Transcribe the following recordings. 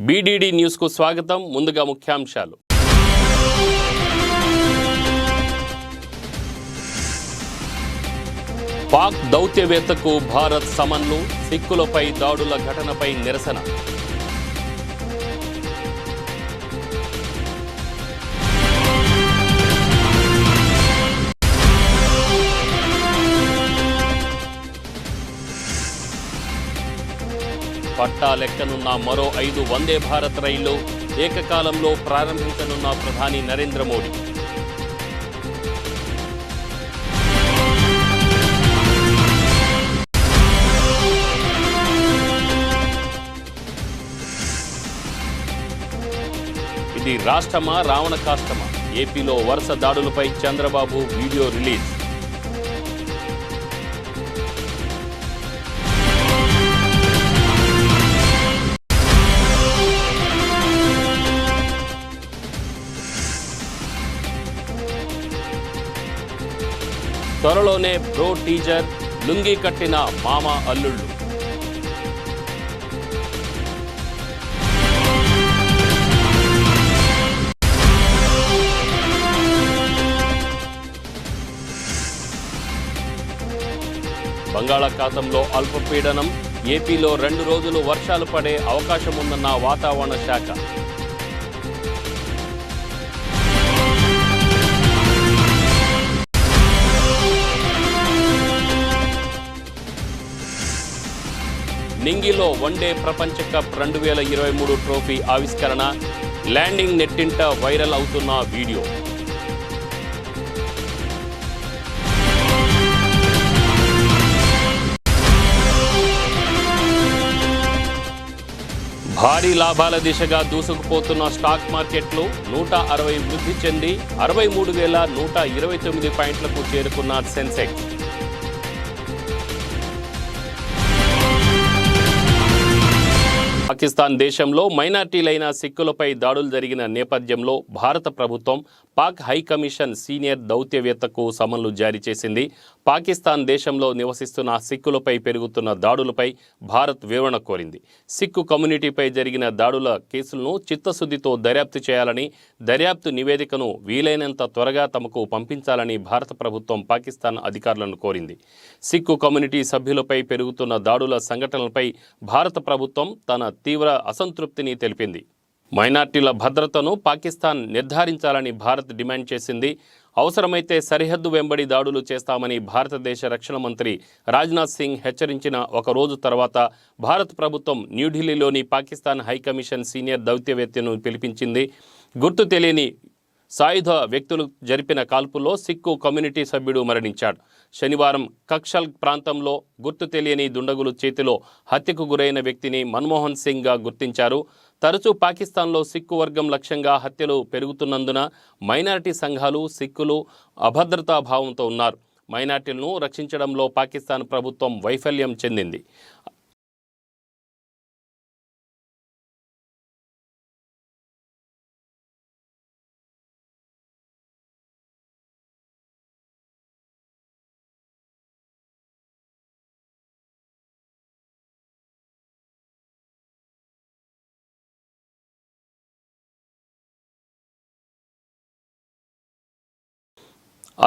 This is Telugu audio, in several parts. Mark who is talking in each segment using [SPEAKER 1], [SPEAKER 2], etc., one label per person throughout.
[SPEAKER 1] బీడీడీ న్యూస్కు స్వాగతం. ముందుగా ముఖ్యాంశాలు. పాక్ దౌత్యవేత్తకు భారత్ సమన్లు, సిక్కులపై దాడుల ఘటనపై నిరసన. పట్టా లెక్కనున్న మరో 5 వందే భారత్ రైళ్లు ఏకకాలంలో ప్రారంభించనున్న ప్రధాని నరేంద్ర మోడీ. ఇది రాష్ట్రమా రావణ కాష్టమా? ఏపీలో వరుస దాడులపై చంద్రబాబు వీడియో రిలీజ్. త్వరలోనే బ్రో టీజర్, లుంగి కట్టిన మామ అల్లుళ్ళు. బంగాళాఖాతంలో అల్పపీడనం, ఏపీలో 2 రోజులు వర్షాలు పడే అవకాశం ఉందన్న వాతావరణ శాఖ. నింగిలో వన్డే ప్రపంచ కప్ 2023 ట్రోఫీ ఆవిష్కరణ, ల్యాండింగ్ నెట్టింట వైరల్ అవుతున్న వీడియో. భారీ లాభాల దిశగా దూసుకుపోతున్న స్టాక్ మార్కెట్లు 160 వృద్ధి చెంది 63,129 పాయింట్లకు చేరుకున్న సెన్సెక్స్. పాకిస్తాన్ దేశంలో మైనార్టీలైన సిక్కులపై దాడులు జరిగిన నేపథ్యంలో భారత ప్రభుత్వం పాక్ హైకమిషన్ సీనియర్ దౌత్యవేత్తకు సమన్లు జారీ చేసింది. పాకిస్తాన్ దేశంలో నివసిస్తున్న సిక్కులపై పెరుగుతున్న దాడులపై భారత్ వివరణ కోరింది. సిక్కు కమ్యూనిటీపై జరిగిన దాడుల కేసులను చిత్తశుద్ధితో దర్యాప్తు చేయాలని, దర్యాప్తు నివేదికను వీలైనంత త్వరగా తమకు పంపించాలని భారత ప్రభుత్వం పాకిస్తాన్ అధికారులను కోరింది. సిక్కు కమ్యూనిటీ సభ్యులపై పెరుగుతున్న దాడుల సంఘటనలపై భారత ప్రభుత్వం తన తీవ్ర అసంతృప్తిని తెలిపింది. మైనార్టీల భద్రతను పాకిస్తాన్ నిర్ధారించాలని భారత్ డిమాండ్ చేసింది. అవసరమైతే సరిహద్దు వెంబడి దాడులు చేస్తామని భారతదేశ రక్షణ మంత్రి రాజ్నాథ్ సింగ్ హెచ్చరించిన ఒక రోజు తర్వాత భారత ప్రభుత్వం న్యూఢిల్లీలోని పాకిస్తాన్ హైకమిషన్ సీనియర్ దౌత్యవేత్తను పిలిపించింది. గుర్తు తెలియని సాయుధ వ్యక్తులు జరిపిన కాల్పుల్లో సిక్కు కమ్యూనిటీ సభ్యుడు మరణించాడు. శనివారం కక్షల్ ప్రాంతంలో గుర్తు తెలియని దుండగులు చేతిలో హత్యకు గురైన వ్యక్తిని మన్మోహన్ సింగ్గా గుర్తించారు. తరచూ పాకిస్తాన్లో సిక్కు వర్గం లక్ష్యంగా హత్యలు పెరుగుతున్నందున మైనారిటీ సంఘాలు సిక్కులు అభద్రతా భావంతో ఉన్నారు. మైనారిటీలను రక్షించడంలో పాకిస్తాన్ ప్రభుత్వం వైఫల్యం చెందింది.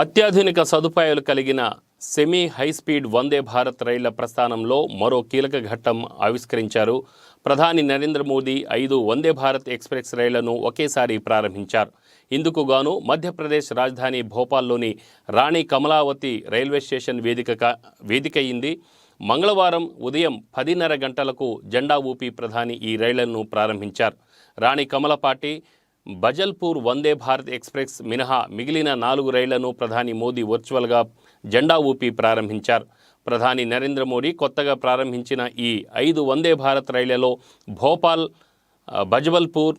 [SPEAKER 1] అత్యాధునిక సదుపాయాలు కలిగిన సెమీ హైస్పీడ్ వందే భారత్ రైళ్ల ప్రస్థానంలో మరో కీలక ఘట్టం ఆవిష్కరించారు. ప్రధాని నరేంద్ర మోదీ 5 వందే భారత్ ఎక్స్ప్రెస్ రైళ్లను ఒకేసారి ప్రారంభించారు. ఇందుకు గాను మధ్యప్రదేశ్ రాజధాని భోపాల్లోని రాణి కమలావతి రైల్వే స్టేషన్ వేదికయింది. మంగళవారం ఉదయం 10:30 గంటలకు జెండా ఊపి ప్రధాని ఈ రైళ్లను ప్రారంభించారు. రాణి కమలపాటి, బజల్పూర్ వందే భారత్ ఎక్స్ప్రెస్ మినహా మిగిలిన 4 రైళ్లను ప్రధాని మోదీ వర్చువల్గా జెండా ఊపి ప్రారంభించారు. ప్రధాని నరేంద్ర మోడీ కొత్తగా ప్రారంభించిన ఈ 5 వందే భారత్ రైళ్లలో భోపాల్, బజబల్పూర్,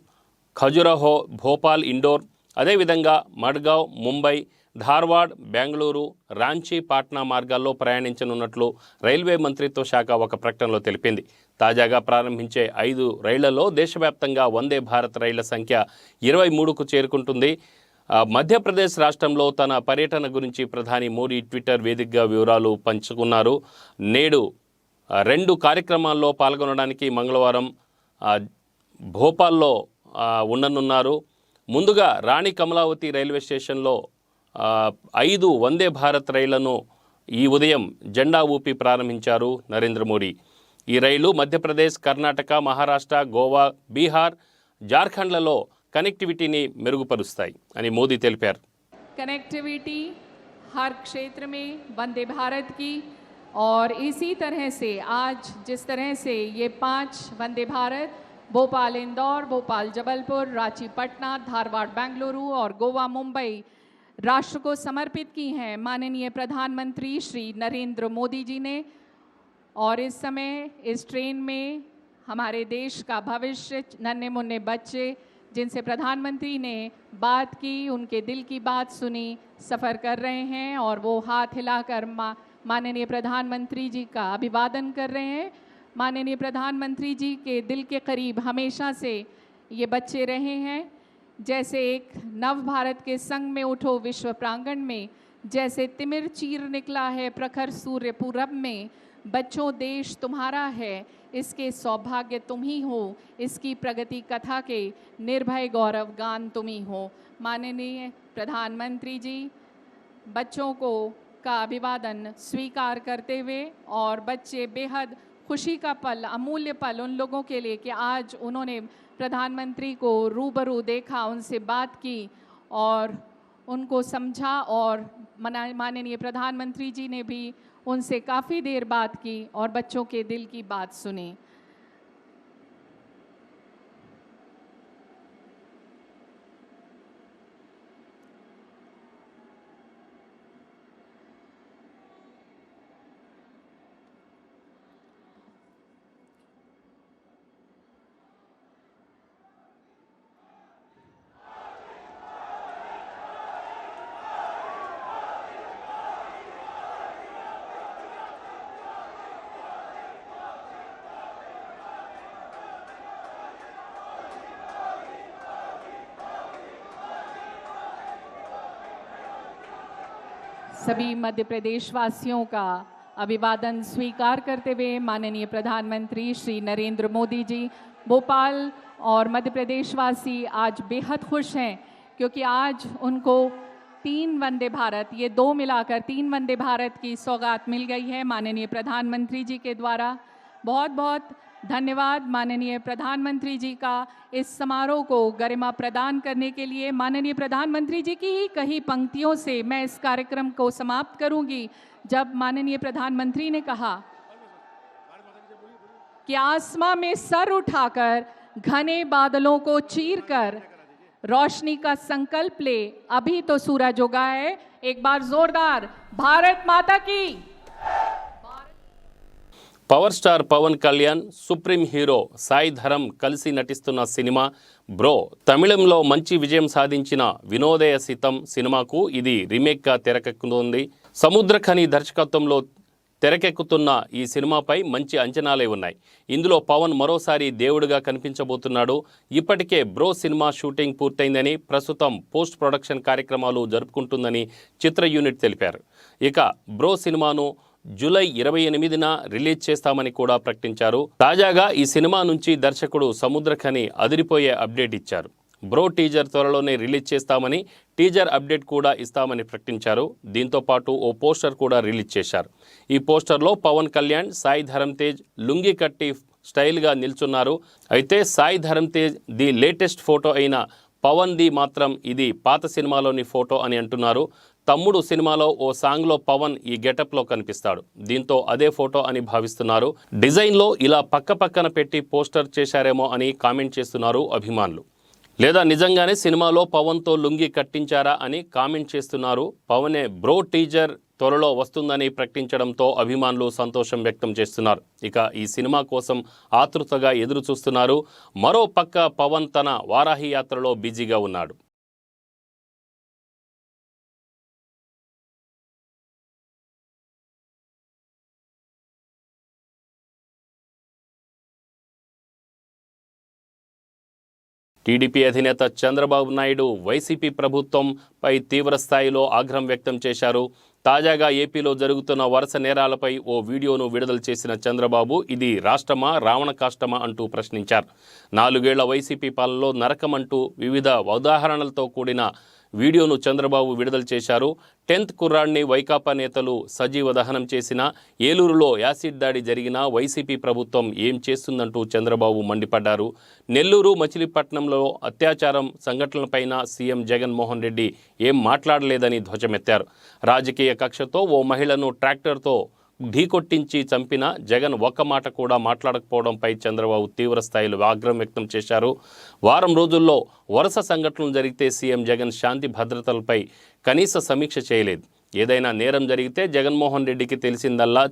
[SPEAKER 1] ఖజురహో, భోపాల్ ఇండోర్, అదేవిధంగా మడ్గావ్, ముంబై, ధార్వాడ్, బెంగళూరు, రాంచీ, పాట్నా మార్గాల్లో ప్రయాణించనున్నట్లు రైల్వే మంత్రిత్వ శాఖ ఒక ప్రకటనలో తెలిపింది. తాజాగా ప్రారంభించే 5 రైళ్లలో దేశవ్యాప్తంగా వందే భారత్ రైళ్ల సంఖ్య 23కు చేరుకుంటుంది. మధ్యప్రదేశ్ రాష్ట్రంలో తన పర్యటన గురించి ప్రధాని మోడీ ట్విట్టర్ వేదికగా వివరాలు పంచుకున్నారు. నేడు 2 కార్యక్రమాల్లో పాల్గొనడానికి మంగళవారం భోపాల్లో ఉండనున్నారు. ముందుగా రాణి కమలావతి రైల్వే స్టేషన్లో 5 వందే భారత్ రైళ్లను ఈ ఉదయం జెండా ఊపి ప్రారంభించారు నరేంద్ర మోడీ. ఈ రైలు మధ్యప్రదేశ్, కర్ణాటక, మహారాష్ట్ర, గోవా, బీహార్, జార్ఖండ్లలో కనెక్టివిటీని మెరుగుపరుస్తాయి అని మోదీ తెలిపారు.
[SPEAKER 2] कनेक्टिविटी हर क्षेत्र में वंदे भारत की, और इसी तरह से आज जिस तरह से ये 5 वंदे भारत भोपाल इंदौर, भोपाल जबलपुर, रांची पटना, धारवाड़ बेंगलुरु और गोवा मुंबई राष्ट्र को समर्पित की हैं माननीय प्रधानमंत्री श्री नरेंद्र मोदी जी ने। और इस समय इस ट्रेन में हमारे देश का भविष्य, नन्हे मुन्ने बच्चे जिनसे प्रधानमंत्री ने बात की, उनके दिल की बात सुनी, सफ़र कर रहे हैं और वो हाथ हिलाकर माननीय प्रधानमंत्री जी का अभिवादन कर रहे हैं। माननीय प्रधानमंत्री जी के दिल के करीब हमेशा से ये बच्चे रहे हैं। जैसे एक नव भारत के संग में उठो विश्व प्रांगण में, जैसे तिमिर चीर निकला है प्रखर सूर्य पूरब में, बच्चों देश तुम्हारा है, इसके सौभाग्य तुम ही हो, इसकी प्रगति कथा के निर्भय गौरव गान तुम ही हो। माननीय प्रधानमंत्री जी बच्चों को का अभिवादन स्वीकार करते हुए, और बच्चे बेहद खुशी का पल, अमूल्य पल उन लोगों के लिए कि आज उन्होंने प्रधानमंत्री को रूबरू देखा, उनसे बात की और उनको समझा, और माननीय प्रधानमंत्री जी ने भी उनसे काफ़ी देर बात की और बच्चों के दिल की बात सुनी। सभी मध्य प्रदेश वासियों का अभिवादन स्वीकार करते हुए माननीय प्रधानमंत्री श्री नरेंद्र मोदी जी, भोपाल और मध्य प्रदेश वासी आज बेहद खुश हैं क्योंकि आज उनको 3 वंदे भारत, ये 2 मिलाकर 3 वंदे भारत की सौगात मिल गई है माननीय प्रधानमंत्री जी के द्वारा। बहुत बहुत धन्यवाद माननीय प्रधानमंत्री जी का इस समारोह को गरिमा प्रदान करने के लिए। माननीय प्रधानमंत्री जी की ही कही पंक्तियों से मैं इस कार्यक्रम को समाप्त करूंगी, जब माननीय प्रधानमंत्री ने कहा कि आसमां में सर उठाकर घने बादलों को चीरकर रोशनी का संकल्प ले, अभी तो सूरज उगा है। एक बार जोरदार भारत माता की।
[SPEAKER 1] Power star Pawan Kalyan, supreme hero Sai Dharam కలిసి నటిస్తున్న సినిమా బ్రో తమిళంలో మంచి విజయం సాధించిన వినోదయ సితం సినిమాకు ఇది రీమేక్గా తెరకెక్కుతోంది. సముద్రఖని దర్శకత్వంలో తెరకెక్కుతున్న ఈ సినిమాపై మంచి అంచనాలే ఉన్నాయి. ఇందులో పవన్ మరోసారి దేవుడిగా కనిపించబోతున్నాడు. ఇప్పటికే బ్రో సినిమా షూటింగ్ పూర్తయిందని, ప్రస్తుతం పోస్ట్ ప్రొడక్షన్ కార్యక్రమాలు జరుపుకుంటుందని చిత్ర యూనిట్ తెలిపారు. ఇక బ్రో సినిమాను జూలై 28న రిలీజ్ చేస్తామని కూడా ప్రకటించారు. తాజాగా ఈ సినిమా నుంచి దర్శకుడు సముద్రఖని అదిరిపోయే అప్డేట్ ఇచ్చారు. బ్రో టీజర్ త్వరలోనే రిలీజ్ చేస్తామని, టీజర్ అప్డేట్ కూడా ఇస్తామని ప్రకటించారు. దీంతో పాటు ఓ పోస్టర్ కూడా రిలీజ్ చేశారు. ఈ పోస్టర్లో పవన్ కళ్యాణ్, సాయి ధరమ్ తేజ్ లుంగి కట్టి స్టైల్గా నిల్చున్నారు. అయితే Sai Dharam Tej the latest photo అయిన పవన్ ది మాత్రం ఇది పాత సినిమాలోని ఫోటో అని అంటున్నారు. తమ్ముడు సినిమాలో ఓ సాంగ్లో పవన్ ఈ గెటప్లో కనిపిస్తాడు. దీంతో అదే ఫోటో అని భావిస్తున్నారు. డిజైన్లో ఇలా పక్క పక్కన పెట్టి పోస్టర్ చేశారేమో అని కామెంట్ చేస్తున్నారు అభిమానులు. లేదా నిజంగానే సినిమాలో పవన్తో లుంగి కట్టించారా అని కామెంట్ చేస్తున్నారు. పవనే బ్రో టీజర్ త్వరలో వస్తుందని ప్రకటించడంతో అభిమానులు సంతోషం వ్యక్తం చేస్తున్నారు. ఇక ఈ సినిమా కోసం ఆతృతగా ఎదురు చూస్తున్నారు. మరో పక్క పవన్ తన వారాహి యాత్రలో బిజీగా ఉన్నాడు. టీడీపీ అధినేత చంద్రబాబు నాయుడు వైసీపీ ప్రభుత్వంపై తీవ్ర స్థాయిలో ఆగ్రహం వ్యక్తం చేశారు. తాజాగా ఏపీలో జరుగుతున్న వరుస నేరాలపై ఓ వీడియోను విడుదల చేసిన చంద్రబాబు ఇది రాష్ట్రమా రావణ కాష్టమా అంటూ ప్రశ్నించారు. 4 ఏళ్ల వైసీపీ పాలనలో నరకమంటూ వివిధ ఉదాహరణలతో కూడిన వీడియోను చంద్రబాబు విడుదల చేశారు. 10th కుర్రాడిని వైకాపా నేతలు సజీవ దహనం చేసిన, ఏలూరులో యాసిడ్ దాడి జరిగిన వైసీపీ ప్రభుత్వం ఏం చేస్తుందంటూ చంద్రబాబు మండిపడ్డారు. నెల్లూరు మచిలీపట్నంలో అత్యాచారం సంఘటనలపైన సీఎం జగన్మోహన్ రెడ్డి ఏం మాట్లాడలేదని ధ్వజమెత్తారు. రాజకీయ కక్షతో ఓ మహిళను ట్రాక్టర్తో ఢీకొట్టించి చంపిన జగన్ ఒక్క మాట కూడా మాట్లాడకపోవడంపై చంద్రబాబు తీవ్ర స్థాయిలో ఆగ్రహం వ్యక్తం చేశారు. వారం రోజుల్లో వరుస సంఘటనలు జరిగితే సీఎం జగన్ శాంతి భద్రతలపై కనీస సమీక్ష చేయలేదు. ఏదైనా నేరం జరిగితే జగన్మోహన్ రెడ్డికి తెలిసిందల్లా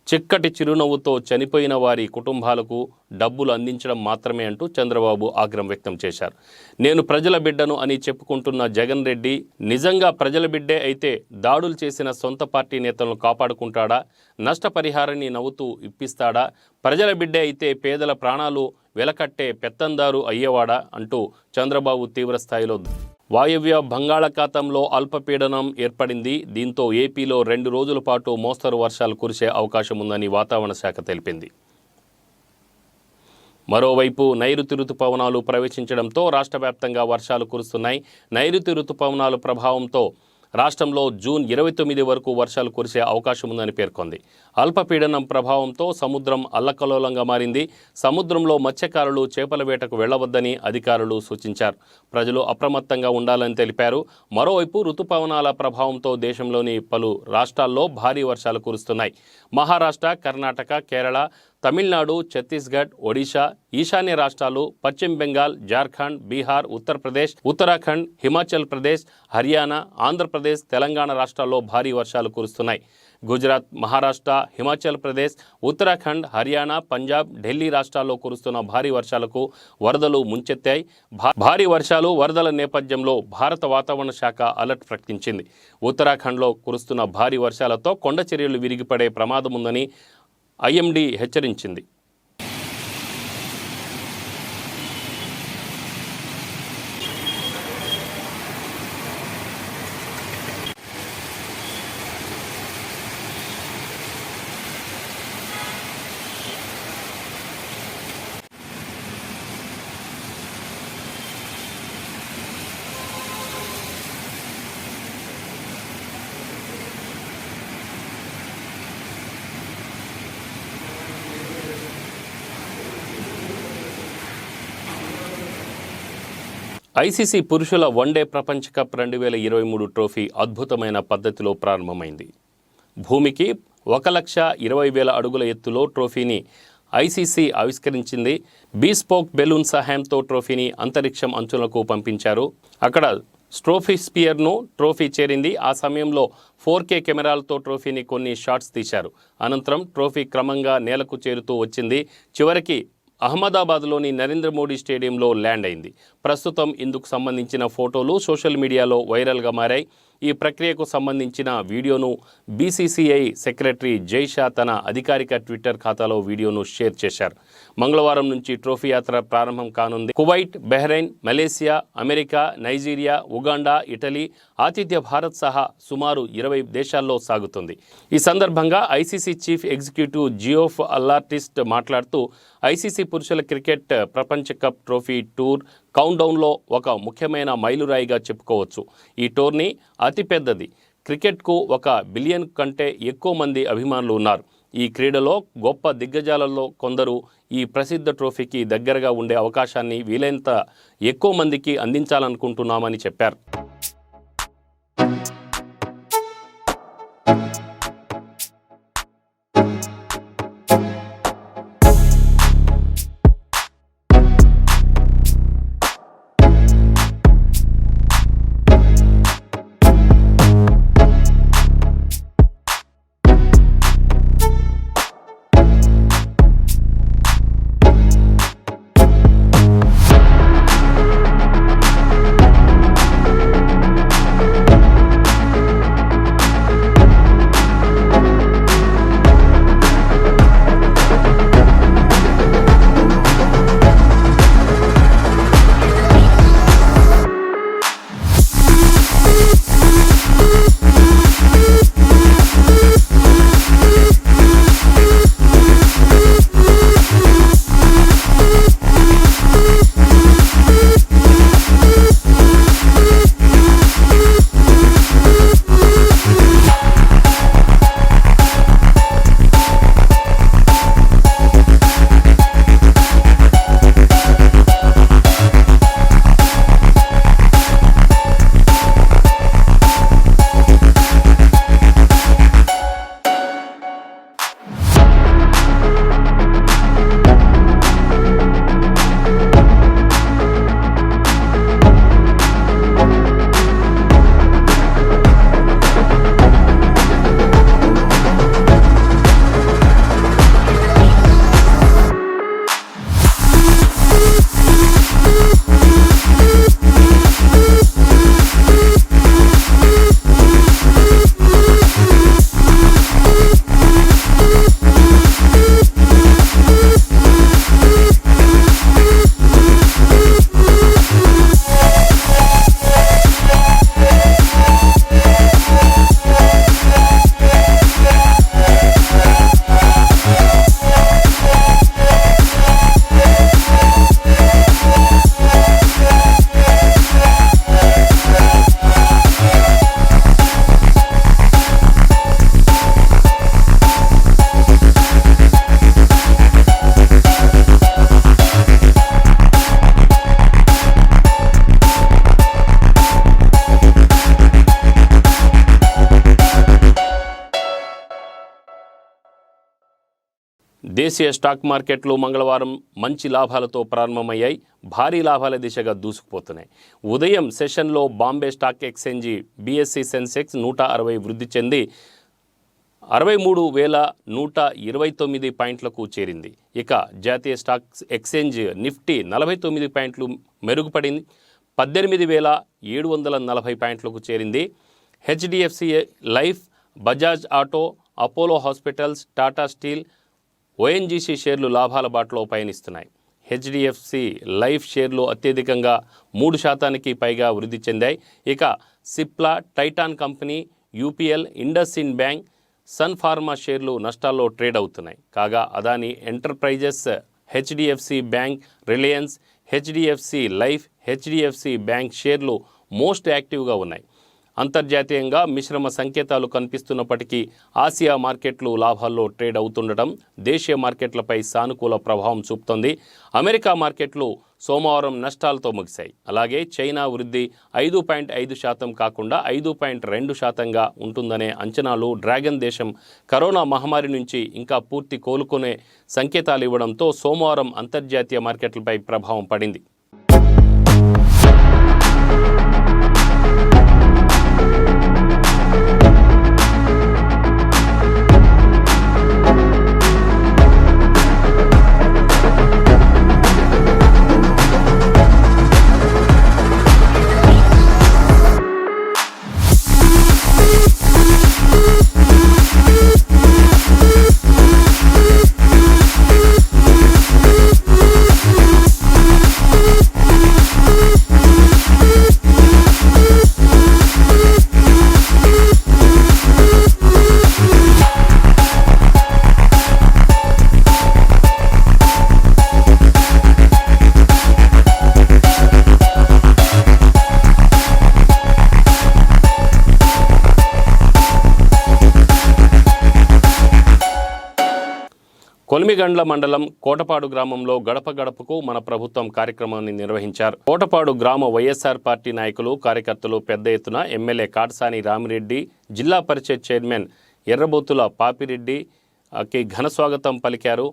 [SPEAKER 1] చిక్కటి చిరునవ్వుతో చనిపోయిన వారి కుటుంబాలకు డబ్బులు అందించడం మాత్రమే అంటూ చంద్రబాబు ఆగ్రహం వ్యక్తం చేశారు. నేను ప్రజల బిడ్డను అని చెప్పుకుంటున్న జగన్ రెడ్డి నిజంగా ప్రజల బిడ్డే అయితే దాడులు చేసిన సొంత పార్టీ నేతలను కాపాడుకుంటాడా? నష్టపరిహారాన్ని నవ్వుతూ ఇప్పిస్తాడా? ప్రజల బిడ్డే అయితే పేదల ప్రాణాలు వెలకట్టే పెత్తందారు అయ్యేవాడా అంటూ చంద్రబాబు తీవ్ర స్థాయిలో వాయవ్య బంగాళాఖాతంలో అల్పపీడనం ఏర్పడింది. దీంతో ఏపీలో 2 రోజుల పాటు మోస్తరు వర్షాలు కురిసే అవకాశం ఉందని వాతావరణ శాఖ తెలిపింది. మరోవైపు నైరుతి రుతుపవనాలు ప్రవేశించడంతో రాష్ట్ర వ్యాప్తంగా వర్షాలు కురుస్తున్నాయి. నైరుతి రుతుపవనాల ప్రభావంతో రాష్ట్రంలో జూన్ 29 వరకు వర్షాలు కురిసే అవకాశం ఉందని పేర్కొంది. అల్పపీడనం ప్రభావంతో సముద్రం అల్లకల్లోలంగా మారింది. సముద్రంలో మత్స్యకారులు చేపల వేటకు వెళ్లవద్దని అధికారులు సూచించారు. ప్రజలు అప్రమత్తంగా ఉండాలని తెలిపారు. మరోవైపు రుతుపవనాల ప్రభావంతో దేశంలోని పలు రాష్ట్రాల్లో భారీ వర్షాలు కురుస్తున్నాయి. మహారాష్ట్ర, కర్ణాటక, కేరళ, తమిళనాడు, ఛత్తీస్గఢ్, ఒడిశా, ఈశాన్య రాష్ట్రాలు, పశ్చిమ బెంగాల్, జార్ఖండ్, బీహార్, ఉత్తరప్రదేశ్, ఉత్తరాఖండ్, హిమాచల్ ప్రదేశ్, హర్యానా, ఆంధ్రప్రదేశ్, తెలంగాణ రాష్ట్రాల్లో భారీ వర్షాలు కురుస్తున్నాయి. గుజరాత్, మహారాష్ట్ర, హిమాచల్ ప్రదేశ్, ఉత్తరాఖండ్, హర్యానా, పంజాబ్, ఢిల్లీ రాష్ట్రాల్లో కురుస్తున్న భారీ వర్షాలకు వరదలు ముంచెత్తాయి. భారీ వర్షాలు, వరదల నేపథ్యంలో భారత వాతావరణ శాఖ అలర్ట్ ప్రకటించింది. ఉత్తరాఖండ్లో కురుస్తున్న భారీ వర్షాలతో కొండ చర్యలు విరిగిపడే ప్రమాదం ఉందని ఐఎండీ హెచ్చరించింది. ఐసీసీ పురుషుల వన్డే ప్రపంచ కప్ 2023 ట్రోఫీ అద్భుతమైన పద్ధతిలో ప్రారంభమైంది. భూమికి 1,20,000 అడుగుల ఎత్తులో ట్రోఫీని ఐసీసీ ఆవిష్కరించింది. బీస్పోక్ బెలూన్ సహాయంతో ట్రోఫీని అంతరిక్షం అంచులకు పంపించారు. అక్కడ స్ట్రోఫిస్పియర్ను ట్రోఫీ చేరింది. ఆ సమయంలో 4K కెమెరాలతో ట్రోఫీని కొన్ని షాట్స్ తీశారు. అనంతరం ట్రోఫీ క్రమంగా నేలకు చేరుతూ వచ్చింది. చివరికి అహ్మదాబాద్లోని నరేంద్ర మోడీ స్టేడియంలో ల్యాండ్ అయింది. ప్రస్తుతం ఇందుకు సంబంధించిన ఫోటోలు సోషల్ మీడియాలో వైరల్గా మారాయి. ఈ ప్రక్రియకు సంబంధించిన వీడియోను బీసీసీఐ సెక్రటరీ జై షా తన అధికారిక ట్విట్టర్ ఖాతాలో వీడియోను షేర్ చేశారు. మంగళవారం నుంచి ట్రోఫీ యాత్ర ప్రారంభం కానుంది. Kuwait, Bahrain, Malaysia, America, Nigeria, Uganda, Italy, ఆతిథ్య భారత్ సహా సుమారు 20 దేశాల్లో సాగుతుంది. ఈ సందర్భంగా ఐసీసీ చీఫ్ ఎగ్జిక్యూటివ్ జియోఫ్ అల్లార్టిస్ట్ మాట్లాడుతూ ఐసీసీ పురుషుల క్రికెట్ ప్రపంచ కప్ ట్రోఫీ టూర్ కౌంట్డౌన్లో ఒక ముఖ్యమైన మైలురాయిగా చెప్పుకోవచ్చు. ఈ టోర్నీ అతిపెద్దది. క్రికెట్కు 1 బిలియన్ కంటే ఎక్కువ మంది అభిమానులు ఉన్నారు. ఈ క్రీడలో గొప్ప దిగ్గజాలలో కొందరు ఈ ప్రసిద్ధ ట్రోఫీకి దగ్గరగా ఉండే అవకాశాన్ని వీలైనంత ఎక్కువ మందికి అందించాలనుకుంటున్నామని చెప్పారు. దేశీయ స్టాక్ మార్కెట్లు మంగళవారం మంచి లాభాలతో ప్రారంభమయ్యాయి. భారీ లాభాల దిశగా దూసుకుపోతున్నాయి. ఉదయం సెషన్లో Bombay stock exchange BSE Sensex 160 వృద్ధి చెంది 63,129 పాయింట్లకు చేరింది. ఇక జాతీయ స్టాక్ ఎక్స్చేంజ్ నిఫ్టీ 49 పాయింట్లు మెరుగుపడింది, 18,740 పాయింట్లకు చేరింది. HDFC life, Bajaj auto, Apollo hospitals, Tata steel, ONGC షేర్లు లాభాల బాటలో పయనిస్తున్నాయి. HDFC లైఫ్ షేర్లు అత్యధికంగా 3% పైగా వృద్ధి చెందాయి. ఇక Cipla, Titan company, UPL, IndusInd bank, Sun Pharma షేర్లు నష్టాల్లో ట్రేడ్ అవుతున్నాయి. కాగా Adani Enterprises, HDFC bank, Reliance, HDFC life, HDFC bank షేర్లు మోస్ట్ యాక్టివ్గా ఉన్నాయి. అంతర్జాతీయంగా మిశ్రమ సంకేతాలు కనిపిస్తున్నప్పటికీ ఆసియా మార్కెట్లు లాభాల్లో ట్రేడ్ అవుతుండటం దేశీయ మార్కెట్లపై సానుకూల ప్రభావం చూపుతోంది. అమెరికా మార్కెట్లు సోమవారం నష్టాలతో ముగిశాయి. అలాగే చైనా వృద్ధి 5.5% కాకుండా 5.2%గా ఉంటుందనే అంచనాలు డ్రాగన్ దేశం కరోనా మహమ్మారి నుంచి ఇంకా పూర్తి కోలుకునే సంకేతాలు ఇవ్వడంతో సోమవారం అంతర్జాతీయ మార్కెట్లపై ప్రభావం పడింది. కొలిమిగండ్ల మండలం కోటపాడు గ్రామంలో గడప గడపకు మన ప్రభుత్వం కార్యక్రమాన్ని నిర్వహించారు. కోటపాడు గ్రామ వైఎస్ఆర్ పార్టీ నాయకులు, కార్యకర్తలు పెద్ద ఎత్తున ఎమ్మెల్యే కాటసాని రామిరెడ్డి, జిల్లా పరిషత్ చైర్మన్ ఎర్రబోతుల పాపిరెడ్డికి ఘన స్వాగతం పలికారు.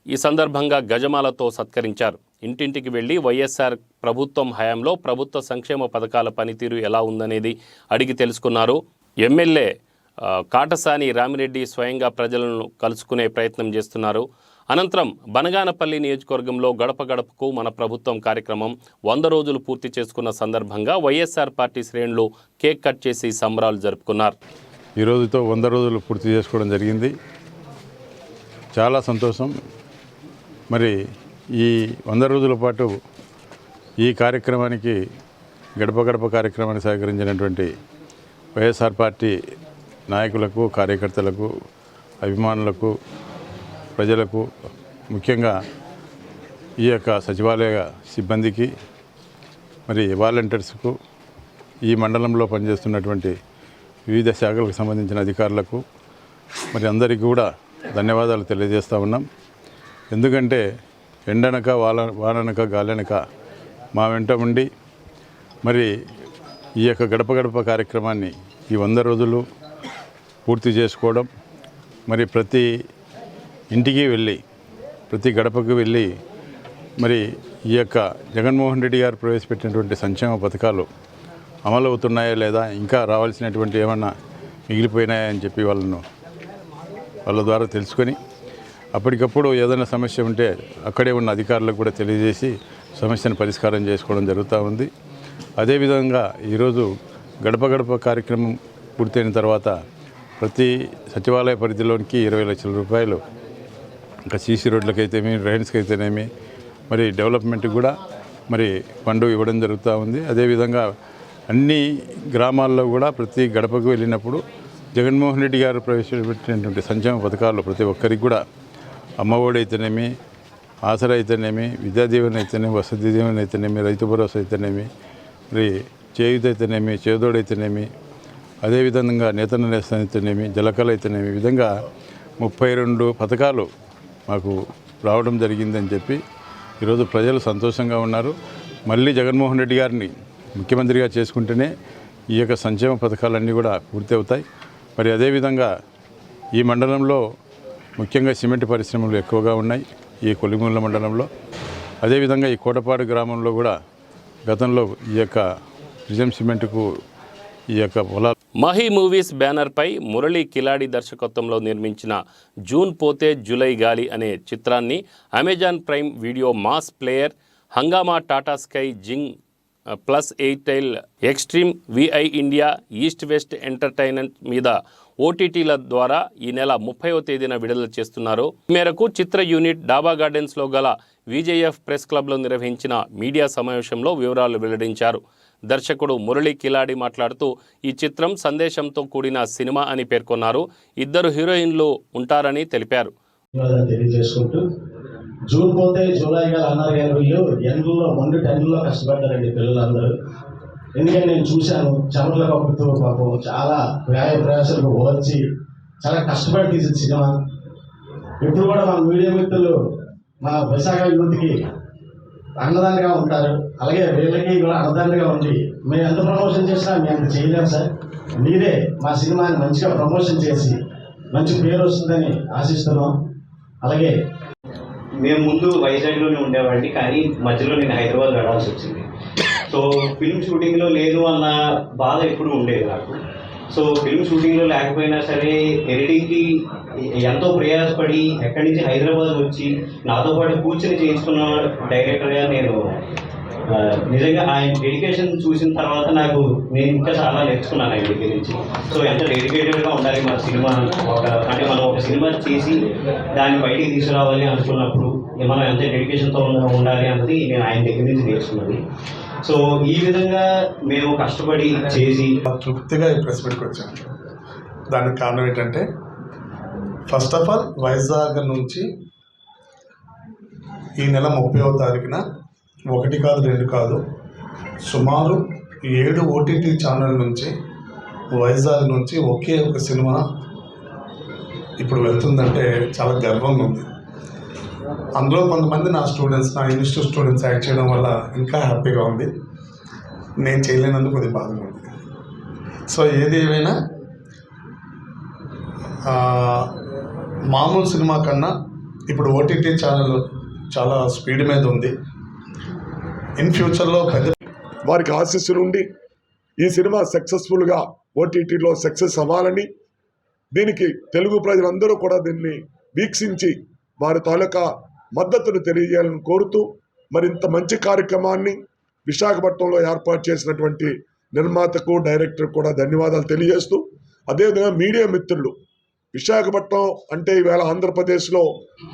[SPEAKER 1] ఈ సందర్భంగా గజమాలతో సత్కరించారు. ఇంటింటికి వెళ్లి వైఎస్ఆర్ ప్రభుత్వం హయాంలో ప్రభుత్వ సంక్షేమ పథకాల పనితీరు ఎలా ఉందనేది అడిగి తెలుసుకున్నారు. ఎమ్మెల్యే కాటసాని రామిరెడ్డి స్వయంగా ప్రజలను కలుసుకునే ప్రయత్నం చేస్తున్నారు. అనంతరం బనగానపల్లి నియోజకవర్గంలో గడప గడపకు మన ప్రభుత్వం కార్యక్రమం 100 రోజులు పూర్తి చేసుకున్న సందర్భంగా వైఎస్ఆర్ పార్టీ శ్రేణులు కేక్ కట్ చేసి సంబరాలు జరుపుకున్నారు.
[SPEAKER 3] ఈ రోజుతో 100 రోజులు పూర్తి చేసుకోవడం జరిగింది. చాలా సంతోషం. మరి ఈ 100 రోజుల పాటు ఈ కార్యక్రమానికి గడప గడప కార్యక్రమాన్ని సహకరించినటువంటి వైఎస్ఆర్ పార్టీ నాయకులకు, కార్యకర్తలకు, అభిమానులకు, ప్రజలకు, ముఖ్యంగా ఈ యొక్క సచివాలయ సిబ్బందికి, మరి వాలంటీర్స్కు, ఈ మండలంలో పనిచేస్తున్నటువంటి వివిధ శాఖలకు సంబంధించిన అధికారులకు మరి అందరికీ కూడా ధన్యవాదాలు తెలియజేస్తూ ఉన్నాం. ఎందుకంటే ఎండనక వాననక గాలనక మా వెంట ఉండి మరి ఈ యొక్క గడప గడప కార్యక్రమాన్ని ఈ 100 రోజులు పూర్తి చేసుకోవడం, మరి ప్రతి ఇంటికి వెళ్ళి ప్రతి గడపకు వెళ్ళి మరి ఈ యొక్క జగన్మోహన్ రెడ్డి గారు ప్రవేశపెట్టినటువంటి సంక్షేమ పథకాలు అమలు అవుతున్నాయా లేదా, ఇంకా రావాల్సినటువంటి ఏమన్నా మిగిలిపోయినాయా అని చెప్పి వాళ్ళ ద్వారా తెలుసుకొని అప్పటికప్పుడు ఏదైనా సమస్య ఉంటే అక్కడే ఉన్న అధికారులకు కూడా తెలియజేసి సమస్యను పరిష్కారం చేసుకోవడం జరుగుతూ ఉంది. అదేవిధంగా ఈరోజు గడప గడప కార్యక్రమం పూర్తయిన తర్వాత ప్రతి సచివాలయ పరిధిలోనికి 20 లక్షల రూపాయలు ఇంకా సీసీ రోడ్లకైతేమి, డ్రైన్స్కి అయితేనేమి, మరి డెవలప్మెంట్కి కూడా మరి ఫండ్ ఇవ్వడం జరుగుతూ ఉంది. అదేవిధంగా అన్ని గ్రామాల్లో కూడా ప్రతి గడపకు వెళ్ళినప్పుడు జగన్మోహన్ రెడ్డి గారు ప్రవేశపెట్టినటువంటి సంక్షేమ పథకాలు ప్రతి ఒక్కరికి కూడా అమ్మఒడి అయితేనేమి, ఆసరా అయితేనేమి, విద్యాదీవెన అయితేనేమి, వసతి దీవెన అయితేనేమి, రైతు భరోసా అయితేనేమి, మరి చేయూత అయితేనేమి, చేదోడైతేనేమి, అదేవిధంగా నేతన్న నేస్తం అయితేనేమి, జలకళ అయితేనేమి, ఈ విధంగా 32 పథకాలు మాకు రావడం జరిగిందని చెప్పి ఈరోజు ప్రజలు సంతోషంగా ఉన్నారు. మళ్ళీ జగన్మోహన్ రెడ్డి గారిని ముఖ్యమంత్రిగా చేసుకుంటేనే ఈ యొక్క సంక్షేమ పథకాలన్నీ కూడా పూర్తి అవుతాయి. మరి అదేవిధంగా ఈ మండలంలో ముఖ్యంగా సిమెంట్ పరిశ్రమలు ఎక్కువగా ఉన్నాయి ఈ కొలిమూల మండలంలో. అదేవిధంగా ఈ కోటపాడు గ్రామంలో కూడా గతంలో ఈ యొక్క ప్రిజం సిమెంట్కు ఈ యొక్క పొలాలు.
[SPEAKER 1] మహి మూవీస్ బ్యానర్పై మురళీ కిలాడి దర్శకత్వంలో నిర్మించిన జూన్ పోతే జూలై గాలి అనే చిత్రాన్ని Amazon Prime Video MX Player, Hungama, Tata Sky, zing plus, Airtel, Xstream, Vi India, East West Entertainment మీద ఓటీటీల ద్వారా ఈ నెల 30వ తేదీన విడుదల చేస్తున్నారు. ఈ మేరకు చిత్ర యూనిట్ డాబా గార్డెన్స్లో గల విజేఎఫ్ ప్రెస్ క్లబ్లో నిర్వహించిన మీడియా సమావేశంలో వివరాలు వెల్లడించారు. దర్శకుడు మురళీ కిలాడి మాట్లాడుతూ ఈ చిత్రం సందేశంతో కూడిన సినిమా అని పేర్కొన్నారు. 2 హీరోయిన్లు ఉంటారని తెలిపారు.
[SPEAKER 4] జూన్ పోతే జూలై గారు అన్నారు కానీ వీళ్ళు ఎండల్లో 10లో కష్టపడ్డారండి పిల్లలందరూ. ఎందుకంటే నేను చూశాను, చెమటల కప్పుతూ పాపం చాలా ప్రయాసాలకు వచ్చి చాలా కష్టపడి తీసిన సినిమా. ఇప్పుడు కూడా మన మీడియా మిత్రులు మా విశాఖ యూత్కి అన్నదానిగా ఉంటారు, అలాగే వీళ్ళకి కూడా అన్నదానిగా ఉండి మేము ఎంత ప్రమోషన్ చేసినా మేము అంత చేయలేము సార్. మీరే మా సినిమాని మంచిగా ప్రమోషన్ చేసి మంచి పేరు వస్తుందని ఆశిస్తున్నాం. అలాగే
[SPEAKER 5] మేము ముందు వైజాగ్లోనే ఉండేవాడిని, కానీ మధ్యలో నేను హైదరాబాద్ వెళ్ళాల్సి వచ్చింది. సో ఫిల్మ్ షూటింగ్లో లేదు అన్న బాధ ఎప్పుడు ఉండేది నాకు. సో ఫిల్మ్ షూటింగ్లో లేకపోయినా సరే ఎడిటింగ్కి ఎంతో ప్రయాసపడి ఎక్కడి నుంచి హైదరాబాద్ వచ్చి నాతో పాటు కూర్చొని చేయించుకున్న డైరెక్టర్గా నేను నిజంగా ఆయన డెడికేషన్ చూసిన తర్వాత నేను ఇంకా చాలా నేర్చుకున్నాను ఆయన దగ్గర నుంచి. సో ఎంత డెడికేటెడ్గా ఉండాలి మన సినిమా, అంటే మనం ఒక సినిమా చేసి దాన్ని బయటికి తీసుకురావాలి అనుకున్నప్పుడు మనం ఎంత డెడికేషన్తో ఉండాలి అన్నది నేను ఆయన దగ్గర నుంచి నేర్చుకున్నది. సో ఈ విధంగా మేము కష్టపడి చేసి
[SPEAKER 6] తృప్తిగా ఈ ప్రెస్ మీట్కి వచ్చాను. దానికి కారణం ఏంటంటే, ఫస్ట్ ఆఫ్ ఆల్ వైజాగ్ నుంచి ఈ నెల 30వ తారీఖున 1 కాదు 2 కాదు సుమారు 7 ఓటీటీ ఛానల్ నుంచి వైజాగ్ నుంచి ఒకే ఒక సినిమా ఇప్పుడు వెళ్తుందంటే చాలా గర్వంగా ఉంది. అందులో కొంతమంది నా స్టూడెంట్స్, నా ఇన్స్టిట్యూట్ స్టూడెంట్స్ యాక్ట్ చేయడం వల్ల ఇంకా హ్యాపీగా ఉంది. నేను చేయలేనందుకు కొద్దిగా బాధగా ఉంది. సో ఏది ఏమైనా మామూలు సినిమా కన్నా ఇప్పుడు ఓటీటీ ఛానల్ చాలా స్పీడ్ మీద ఉంది. ఇన్ ఫ్యూచర్లో
[SPEAKER 7] వారికి ఆశీస్సులు ఉండి ఈ సినిమా సక్సెస్ఫుల్గా ఓటీటీలో సక్సెస్ అవ్వాలని, దీనికి తెలుగు ప్రజలందరూ కూడా దీన్ని వీక్షించి వారి తాలూకా మద్దతును తెలియజేయాలని కోరుతూ, మరింత మంచి కార్యక్రమాన్ని విశాఖపట్నంలో ఏర్పాటు చేసినటువంటి నిర్మాతకు, డైరెక్టర్ కూడా ధన్యవాదాలు తెలియజేస్తూ, అదేవిధంగా మీడియా మిత్రులు, విశాఖపట్నం అంటే ఈవేళ ఆంధ్రప్రదేశ్లో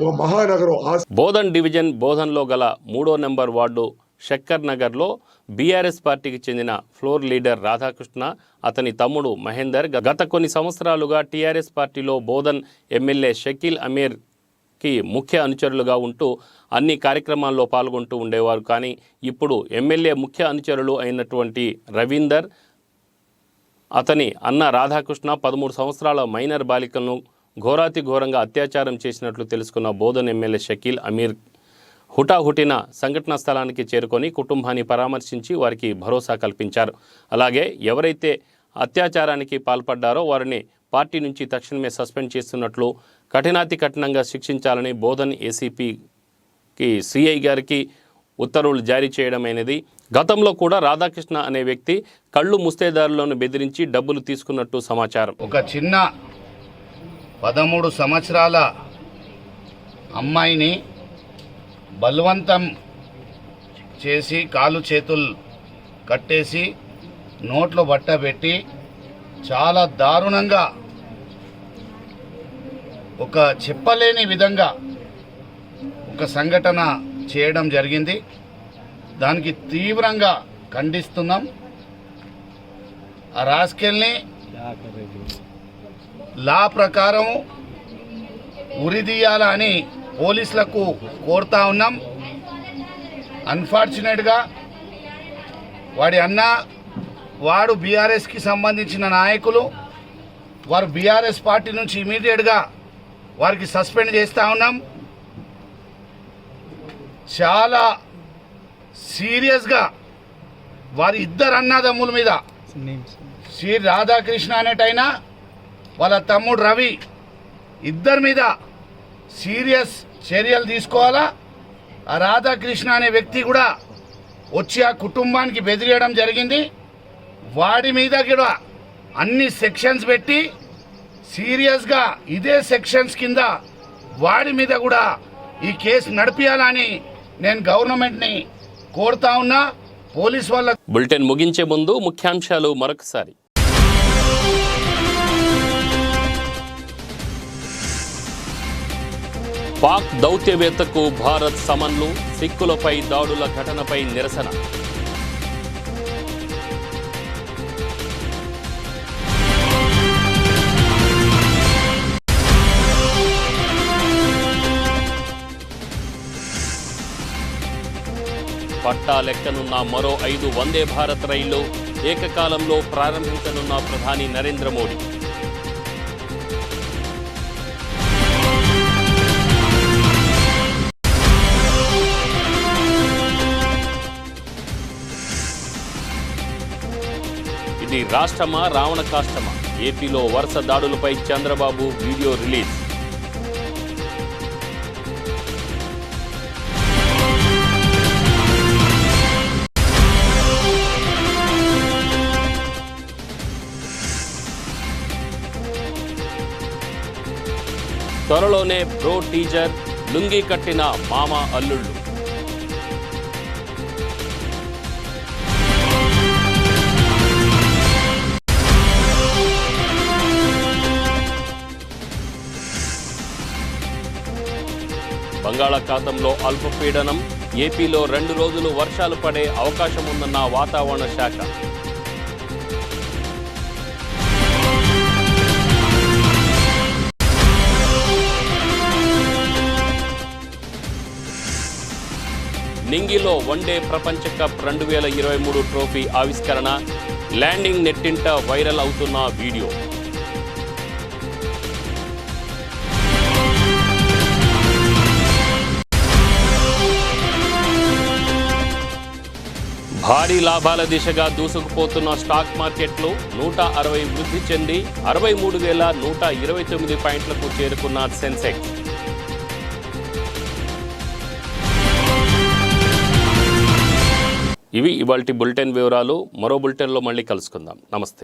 [SPEAKER 7] ఒక మహానగరం.
[SPEAKER 1] బోధన్ డివిజన్ బోధన్లో గల 3వ నెంబర్ వార్డు శక్కర్ నగర్లో బీఆర్ఎస్ పార్టీకి చెందిన ఫ్లోర్ లీడర్ రాధాకృష్ణ, అతని తమ్ముడు మహేందర్ గత కొన్ని సంవత్సరాలుగా టీఆర్ఎస్ పార్టీలో బోధన్ ఎమ్మెల్యే షకీల్ అమీర్కి ముఖ్య అనుచరులుగా ఉంటూ అన్ని కార్యక్రమాల్లో పాల్గొంటూ ఉండేవారు. కానీ ఇప్పుడు ఎమ్మెల్యే ముఖ్య అనుచరులు అయినటువంటి రవీందర్, అతని అన్న రాధాకృష్ణ 13 సంవత్సరాల మైనర్ బాలికలను ఘోరాతి ఘోరంగా అత్యాచారం చేసినట్లు తెలుసుకున్న బోధన్ ఎమ్మెల్యే షకీల్ అమీర్ హుటాహుటిన సంఘటనా స్థలానికి చేరుకొని కుటుంబాన్ని పరామర్శించి వారికి భరోసా కల్పించారు. అలాగే ఎవరైతే అత్యాచారానికి పాల్పడ్డారో వారిని పార్టీ నుంచి తక్షణమే సస్పెండ్ చేస్తున్నట్లు, కఠినాతి కఠినంగా శిక్షించాలని బోధన్ ఏసీపీకి సిఐ గారికి ఉత్తర్వులు జారీ చేయడమైనది. గతంలో కూడా రాధాకృష్ణ అనే వ్యక్తి కళ్ళు ముస్తేదారులను బెదిరించి డబ్బులు తీసుకున్నట్టు సమాచారం.
[SPEAKER 8] ఒక చిన్న 13 సంవత్సరాల అమ్మాయిని బలవంతం చేసి కాళ్ళు చేతులు కట్టేసి నోట్లో బట్ట పెట్టి చాలా దారుణంగా, ఒక చెప్పలేని విధంగా ఒక సంఘటన చేయడం జరిగింది. దానికి తీవ్రంగా ఖండిస్తున్నాం. ఆ రాస్కెల్ని లా ప్రకారం ఉరిదీయాల అని పోలీసులకు కోరుతా ఉన్నాం. అన్ఫార్చునేట్గా వాడి అన్న, వాడు బీఆర్ఎస్కి సంబంధించిన నాయకులు, వారు బీఆర్ఎస్ పార్టీ నుంచి ఇమీడియట్గా వారికి సస్పెండ్ చేస్తూ ఉన్నాం. చాలా సీరియస్గా వారి ఇద్దరు అన్నదమ్ముల మీద, శ్రీ రాధాకృష్ణ అనేటైనా వాళ్ళ తమ్ముడు రవి, ఇద్దరి మీద సీరియస్ చర్యలు తీసుకోవాలా. ఆ రాధాకృష్ణ అనే వ్యక్తి కూడా వచ్చి ఆ కుటుంబానికి బెదిరియడం జరిగింది. వాడి మీద కూడా అన్ని సెక్షన్స్ పెట్టి సీరియస్గా ఇదే సెక్షన్స్ కింద వాడి మీద కూడా ఈ కేసు నడిపియాలని నేను గవర్నమెంట్ని కోరుతా ఉన్నా. పోలీస్ వాళ్ళ
[SPEAKER 1] బులెటిన్ ముగించే ముందు ముఖ్యాంశాలు మరొకసారి. పాక్ దౌత్యవేత్తకు భారత్ సమన్లు, సిక్కులపై దాడుల ఘటనపై నిరసన. పట్టా లెక్కనున్న మరో 5 వందే భారత్ రైళ్లు ఏకకాలంలో ప్రారంభించనున్న ప్రధాని నరేంద్ర మోడీ. ఇది రాష్ట్రమా రావణ కాష్టమా? ఏపీలో వరుస దాడులపై చంద్రబాబు వీడియో రిలీజ్. త్వరలోనే బ్రో టీజర్, లుంగీ కట్టిన మామ అల్లుళ్ళు. బంగాళాఖాతంలో అల్పపీడనం, ఏపీలో 2 రోజులు వర్షాలు పడే అవకాశం ఉందన్న వాతావరణ శాఖ. నింగిలో వన్డే ప్రపంచ కప్ 2023 ట్రోఫీ ఆవిష్కరణ, ల్యాండింగ్ నెట్టింట వైరల్ అవుతున్న వీడియో. భారీ లాభాల దిశగా దూసుకుపోతున్న స్టాక్ మార్కెట్లు 160 వృద్ధి చెంది 63,129 పాయింట్లకు చేరుకున్న సెన్సెక్స్. ఇవి ఇవాల్టి బులెటిన్ వివరాలు. మరో బులెటిన్లో మళ్ళీ కలుసుకుందాం. నమస్తే.